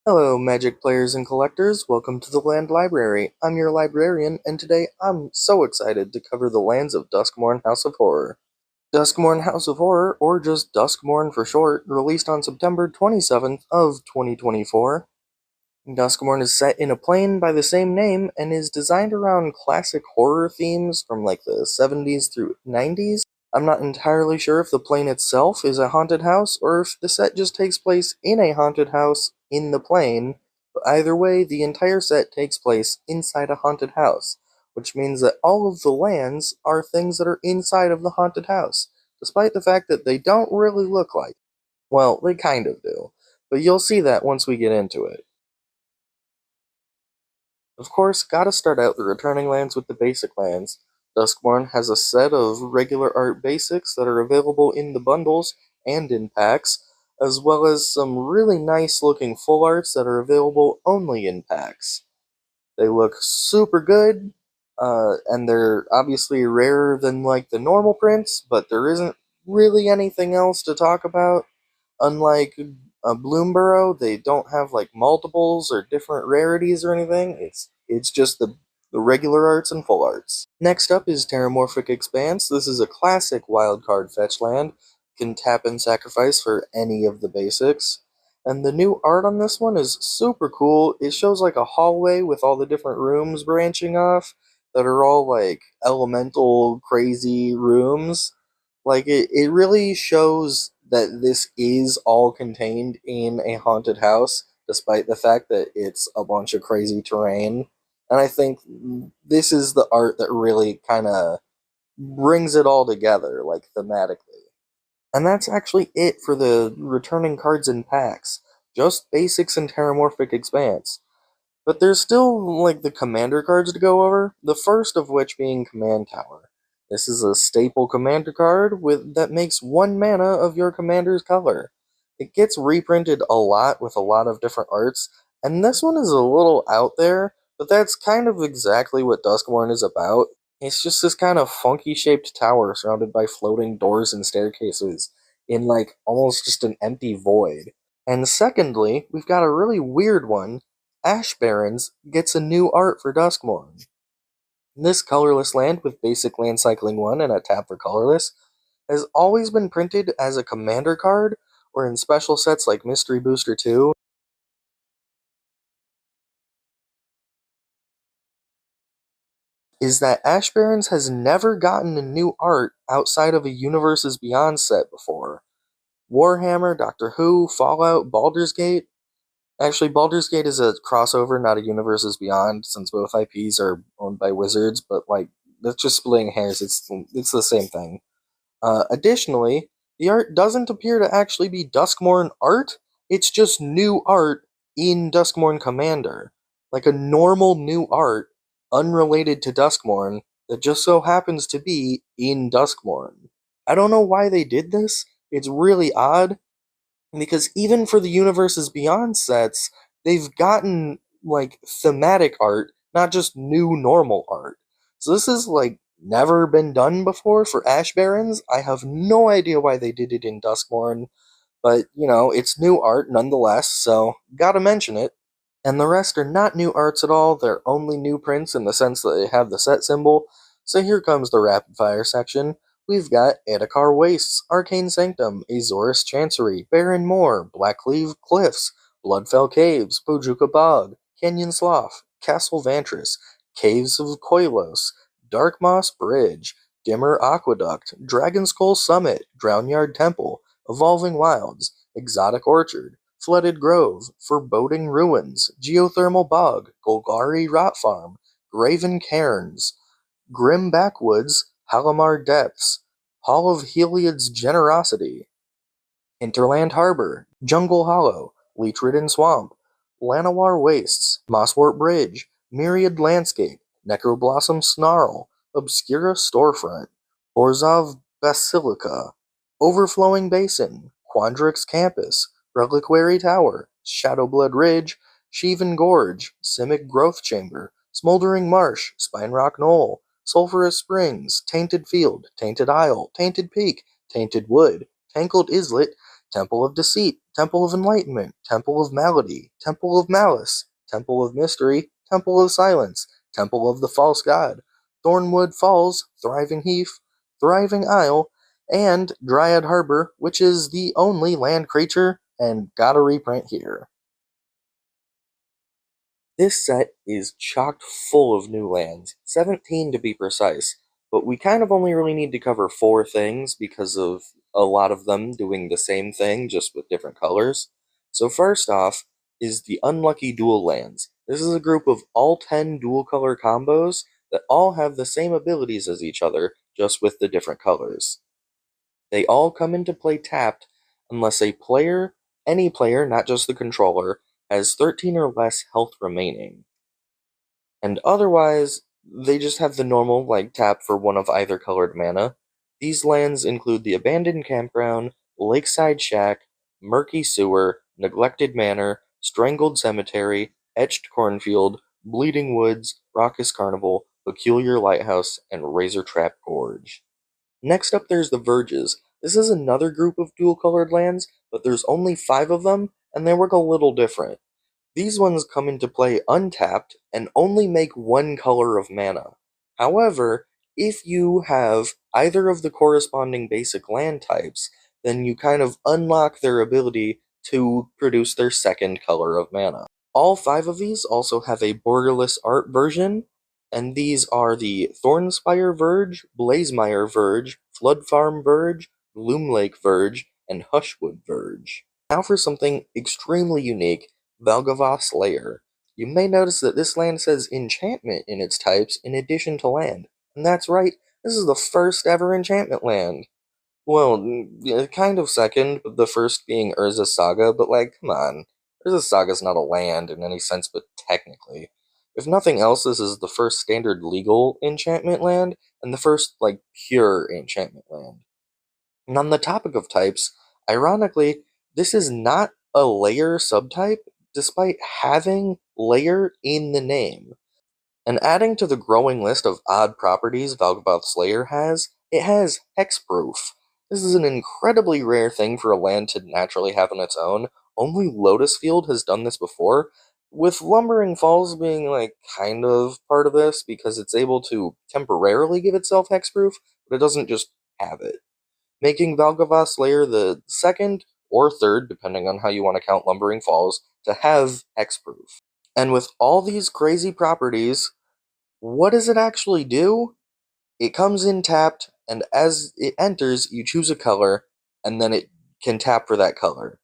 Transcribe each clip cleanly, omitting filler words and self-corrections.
Hello, magic players and collectors. Welcome to the Land Library. I'm your librarian, and today I'm so excited to cover the lands of Duskmourn House of Horror. Duskmourn House of Horror, or just Duskmourn for short, released on September 27th of 2024. Duskmourn is set in a plane by the same name and is designed around classic horror themes from like the 70s through 90s. I'm not entirely sure if the plane itself is a haunted house or if the set just takes place in a haunted house in the plane, but either way, the entire set takes place inside a haunted house, which means that all of the lands are things that are inside of the haunted house, despite the fact that they don't really look like it. Well, they kind of do, but you'll see that once we get into it. Of course, gotta start out the returning lands with the basic lands. Duskmourn has a set of regular art basics that are available in the bundles and in packs, as well as some really nice looking full arts that are available only in packs. They look super good, and they're obviously rarer than like the normal prints, but there isn't really anything else to talk about. Unlike Bloomborough, they don't have like multiples or different rarities or anything. It's just the regular arts and full arts. Next up is Terramorphic Expanse. This is a classic wildcard fetch land. Can tap and sacrifice for any of the basics. And the new art on this one is super cool. It shows like a hallway with all the different rooms branching off that are all like elemental crazy rooms. Like it really shows that this is all contained in a haunted house, despite the fact that it's a bunch of crazy terrain. And I think this is the art that really kind of brings it all together, like thematically. And that's actually it for the returning cards and packs. Just basics and Terramorphic Expanse. But there's still, like, the commander cards to go over, the first of which being Command Tower. This is a staple commander card that makes 1 mana of your commander's color. It gets reprinted a lot with a lot of different arts, and this one is a little out there, but that's kind of exactly what Duskmourn is about. It's just this kind of funky shaped tower surrounded by floating doors and staircases in like almost just an empty void. And secondly, we've got a really weird one. Ash Barrens gets a new art for Duskmourn. This colorless land with basic land cycling 1 and a tap for colorless has always been printed as a commander card or in special sets like Mystery Booster 2. Is that Ash Barrens has never gotten a new art outside of a Universes Beyond set before. Warhammer, Doctor Who, Fallout, Baldur's Gate. Actually, Baldur's Gate is a crossover, not a Universes Beyond, since both IPs are owned by Wizards. But like, that's just splitting hairs. It's the same thing. Additionally, the art doesn't appear to actually be Duskmourn art. It's just new art in Duskmourn Commander, like a normal new art, unrelated to Duskmourn, that just so happens to be in Duskmourn. I don't know why they did this. It's really odd, because even for the Universes Beyond sets, they've gotten like thematic art, not just new normal art. So this is like never been done before for Ash Barrens. I have no idea why they did it in Duskmourn, but it's new art nonetheless, so gotta mention it. And the rest are not new arts at all, they're only new prints in the sense that they have the set symbol. So here comes the rapid fire section. We've got Edakar Wastes, Arcane Sanctum, Azorus Chancery, Barren Moor, Blackleaf Cliffs, Bloodfell Caves, Pojuka Bog, Canyon Slough, Castle Vantris, Caves of Koilos, Dark Moss Bridge, Dimmer Aqueduct, Dragon Skull Summit, Drownyard Temple, Evolving Wilds, Exotic Orchard, Flooded Grove, Foreboding Ruins, Geothermal Bog, Golgari Rot Farm, Graven Cairns, Grim Backwoods, Halimar Depths, Hall of Heliod's Generosity, Hinterland Harbor, Jungle Hollow, Leech-Ridden Swamp, Llanowar Wastes, Mosswort Bridge, Myriad Landscape, Necroblossom Snarl, Obscura Storefront, Orzhov Basilica, Overflowing Basin, Quandrix Campus, Reliquary Tower, Shadowblood Ridge, Sheevan Gorge, Simic Growth Chamber, Smoldering Marsh, Spinerock Knoll, Sulphurous Springs, Tainted Field, Tainted Isle, Tainted Peak, Tainted Wood, Tangled Islet, Temple of Deceit, Temple of Enlightenment, Temple of Malady, Temple of Malice, Temple of Mystery, Temple of Silence, Temple of the False God, Thornwood Falls, Thriving Heath, Thriving Isle, and Dryad Harbor, which is the only land creature, and gotta reprint here. This set is chock full of new lands, 17 to be precise, but we kind of only really need to cover 4 things because of a lot of them doing the same thing, just with different colors. So first off is the Unlucky Dual Lands. This is a group of all 10 dual color combos that all have the same abilities as each other, just with the different colors. They all come into play tapped unless any player, not just the controller, has 13 or less health remaining. And otherwise, they just have the normal, like, tap for one of either colored mana. These lands include the Abandoned Campground, Lakeside Shack, Murky Sewer, Neglected Manor, Strangled Cemetery, Etched Cornfield, Bleeding Woods, Raucous Carnival, Peculiar Lighthouse, and Razor Trap Gorge. Next up, there's the Verges. This is another group of dual-colored lands, but there's only 5 of them, and they work a little different. These ones come into play untapped and only make 1 color of mana. However, if you have either of the corresponding basic land types, then you kind of unlock their ability to produce their second color of mana. All 5 of these also have a borderless art version, and these are the Thornspire Verge, Blazemire Verge, Flood Farm Verge, Gloomlake Verge, and Hushwood Verge. Now for something extremely unique, Valgavoth's Lair. You may notice that this land says enchantment in its types in addition to land. And that's right, this is the first ever enchantment land. Well, yeah, kind of second, but the first being Urza's Saga, but like, come on. Urza's Saga's not a land in any sense, but technically. If nothing else, this is the first standard legal enchantment land, and the first, like, pure enchantment land. And on the topic of types, ironically, this is not a layer subtype, despite having layer in the name. And adding to the growing list of odd properties Valgavoth's Lair has, it has hexproof. This is an incredibly rare thing for a land to naturally have on its own. Only Lotus Field has done this before, with Lumbering Falls being like kind of part of this because it's able to temporarily give itself hexproof, but it doesn't just have it, making Valgavoth's Lair the second or third, depending on how you want to count Lumbering Falls, to have hexproof. And with all these crazy properties, what does it actually do? It comes in tapped, and as it enters, you choose a color, and then it can tap for that color.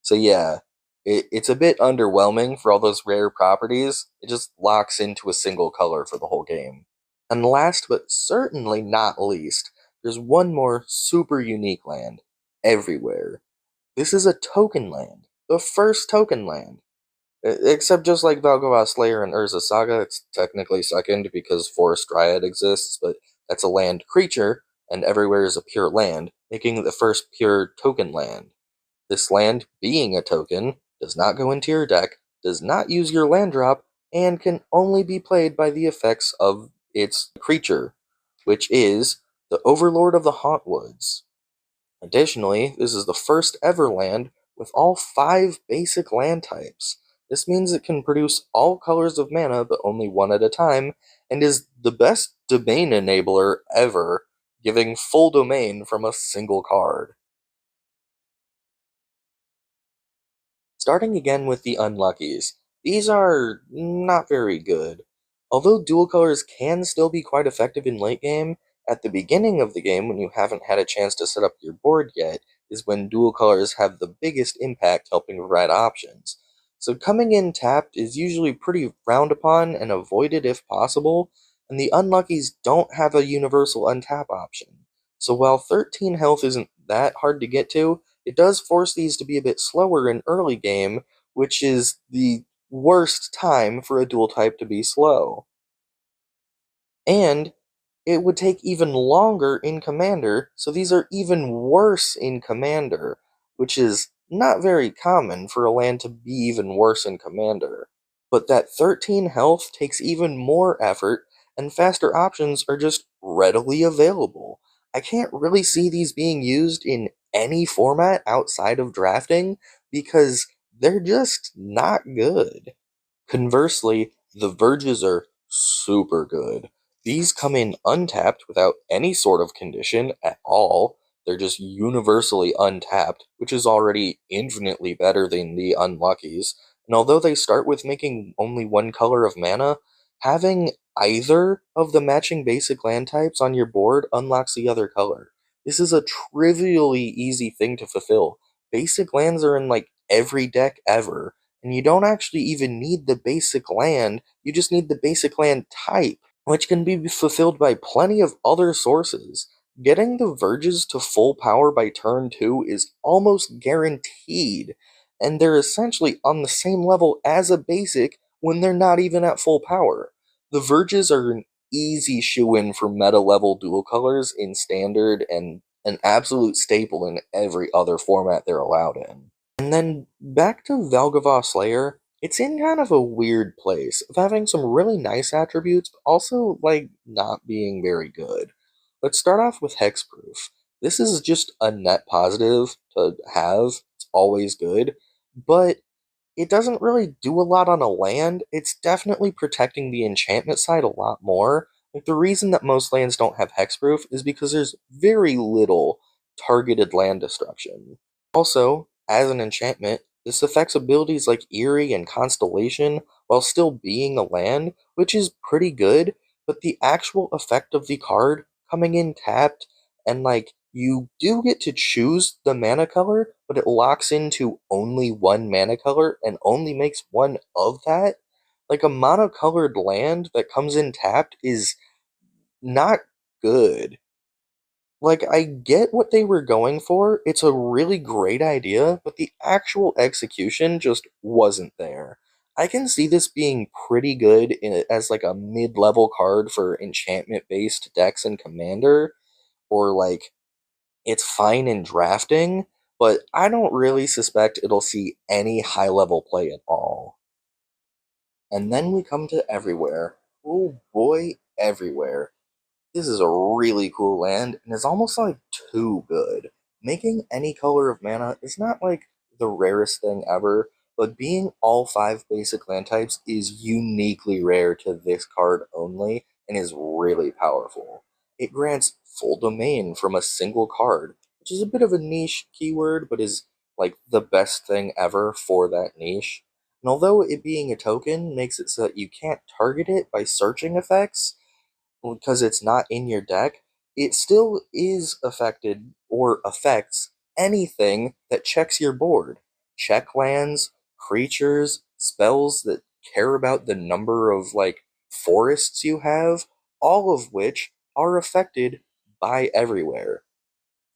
So yeah, it's a bit underwhelming for all those rare properties. It just locks into a single color for the whole game. And last but certainly not least, there's one more super unique land, Everywhere. This is a token land, the first token land. Except just like Valgavoth's Lair and Urza Saga, it's technically second because Forest Dryad exists, but that's a land creature, and Everywhere is a pure land, making it the first pure token land. This land, being a token, does not go into your deck, does not use your land drop, and can only be played by the effects of its creature, which is the Overlord of the Hauntwoods. Additionally, this is the first ever land with all 5 basic land types. This means it can produce all colors of mana, but only one at a time, and is the best domain enabler ever, giving full domain from a single card. Starting again with the Unluckies. These are not very good. Although dual colors can still be quite effective in late game, at the beginning of the game when you haven't had a chance to set up your board yet, is when dual colors have the biggest impact helping provide options. So coming in tapped is usually pretty frowned upon and avoided if possible, and the Unluckies don't have a universal untap option. So while 13 health isn't that hard to get to, it does force these to be a bit slower in early game, which is the worst time for a dual type to be slow. And it would take even longer in Commander, so these are even worse in Commander, which is not very common for a land to be even worse in Commander. But that 13 health takes even more effort, and faster options are just readily available. I can't really see these being used in any format outside of drafting because they're just not good. Conversely, the Verges are super good. These come in untapped without any sort of condition at all. They're just universally untapped, which is already infinitely better than the Unluckies. And although they start with making only one color of mana, having either of the matching basic land types on your board unlocks the other color. This is a trivially easy thing to fulfill. Basic lands are in like every deck ever, and you don't actually even need the basic land, you just need the basic land type, which can be fulfilled by plenty of other sources. Getting the Verges to full power by turn 2 is almost guaranteed, and they're essentially on the same level as a basic when they're not even at full power. The Verges are an easy shoe-in for meta level dual colors in standard and an absolute staple in every other format they're allowed in. And then back to Valgavoth Slayer, it's in kind of a weird place of having some really nice attributes, but also like not being very good. Let's start off with Hexproof. This is just a net positive to have, it's always good, but it doesn't really do a lot on a land. It's definitely protecting the enchantment side a lot more. Like the reason that most lands don't have hexproof is because there's very little targeted land destruction. Also, as an enchantment, this affects abilities like Eerie and Constellation while still being a land, which is pretty good, but the actual effect of the card coming in tapped and like you do get to choose the mana color, but it locks into only one mana color and only makes one of that. Like a monocolored land that comes in tapped is not good. Like, I get what they were going for. It's a really great idea, but the actual execution just wasn't there. I can see this being pretty good as like a mid-level card for enchantment-based decks and Commander, or like it's fine in drafting, but I don't really suspect it'll see any high level play at all. And then we come to Everywhere. Oh boy, Everywhere. This is a really cool land, and it's almost like too good. Making any color of mana is not like the rarest thing ever, but being all 5 basic land types is uniquely rare to this card only, and is really powerful. It grants full domain from a single card, which is a bit of a niche keyword, but is like the best thing ever for that niche. And although it being a token makes it so that you can't target it by searching effects, because it's not in your deck, it still is affected or affects anything that checks your board. Check lands, creatures, spells that care about the number of like forests you have, all of which are affected by Everywhere.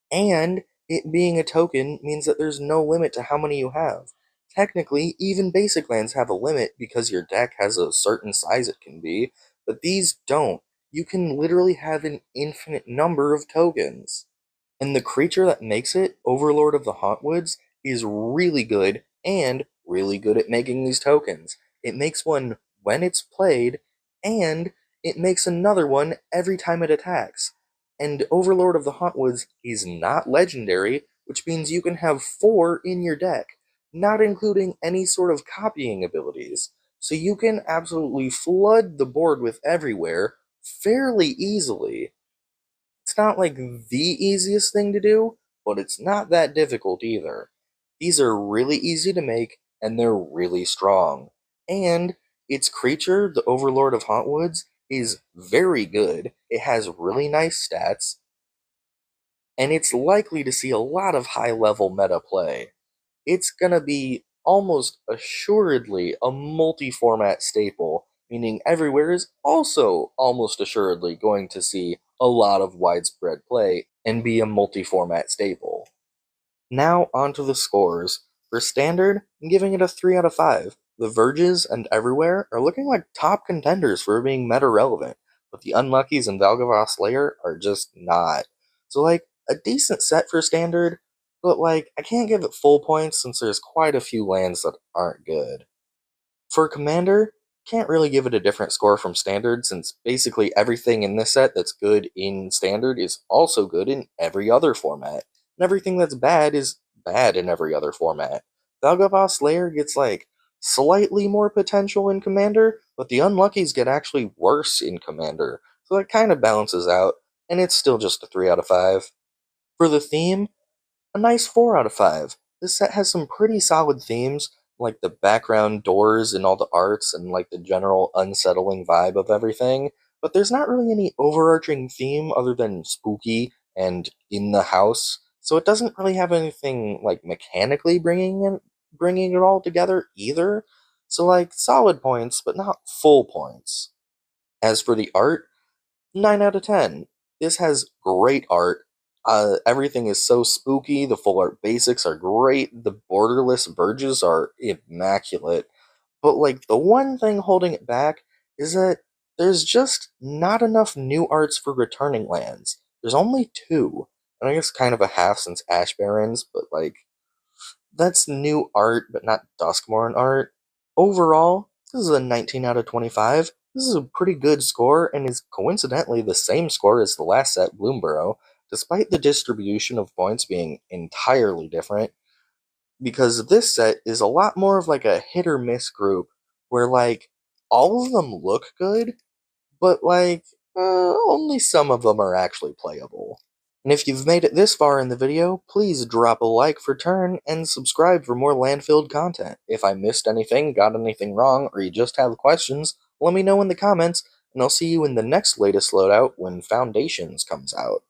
And it being a token means that there's no limit to how many you have. Technically, even basic lands have a limit because your deck has a certain size it can be, but these don't. You can literally have an infinite number of tokens. And the creature that makes it, Overlord of the Hauntwoods, is really good and really good at making these tokens. It makes one when it's played, and it makes another one every time it attacks. And Overlord of the Hauntwoods is not legendary, which means you can have 4 in your deck, not including any sort of copying abilities. So you can absolutely flood the board with Everywhere fairly easily. It's not like the easiest thing to do, but it's not that difficult either. These are really easy to make, and they're really strong. And its creature, the Overlord of Hauntwoods, is very good. It has really nice stats, and it's likely to see a lot of high level meta play. It's gonna be almost assuredly a multi format staple, meaning Everywhere is also almost assuredly going to see a lot of widespread play and be a multi format staple. Now, onto the scores. For Standard, I'm giving it a 3 out of 5. The Verges and Everywhere are looking like top contenders for being meta relevant, but the Unluckies and Valgavoth Slayer are just not. So, like, a decent set for Standard, but, like, I can't give it full points since there's quite a few lands that aren't good. For Commander, can't really give it a different score from Standard, since basically everything in this set that's good in Standard is also good in every other format, and everything that's bad is bad in every other format. Valgavoth Slayer gets like slightly more potential in Commander, but the Unluckies get actually worse in Commander, so it kind of balances out, and it's still just a 3 out of 5. For the theme, a nice 4 out of 5. This set has some pretty solid themes, like the background doors and all the arts, and like the general unsettling vibe of everything, but there's not really any overarching theme other than spooky and in the house, so it doesn't really have anything like mechanically bringing it all together either. So like solid points, but not full points. As for the art, 9 out of 10. This has great art. Everything is so spooky. The full art basics are great. The borderless verges are immaculate. But, like, the one thing holding it back is that there's just not enough new arts for returning lands. There's only two. And I guess kind of a half since Ash Barrens, but, like, that's new art, but not Duskmourn art. Overall, this is a 19 out of 25. This is a pretty good score, and is coincidentally the same score as the last set, Bloomborough, despite the distribution of points being entirely different, because this set is a lot more of like a hit or miss group, where like all of them look good, but like only some of them are actually playable. And if you've made it this far in the video, please drop a like for turn, and subscribe for more landfill content. If I missed anything, got anything wrong, or you just have questions, let me know in the comments, and I'll see you in the next latest loadout when Foundations comes out.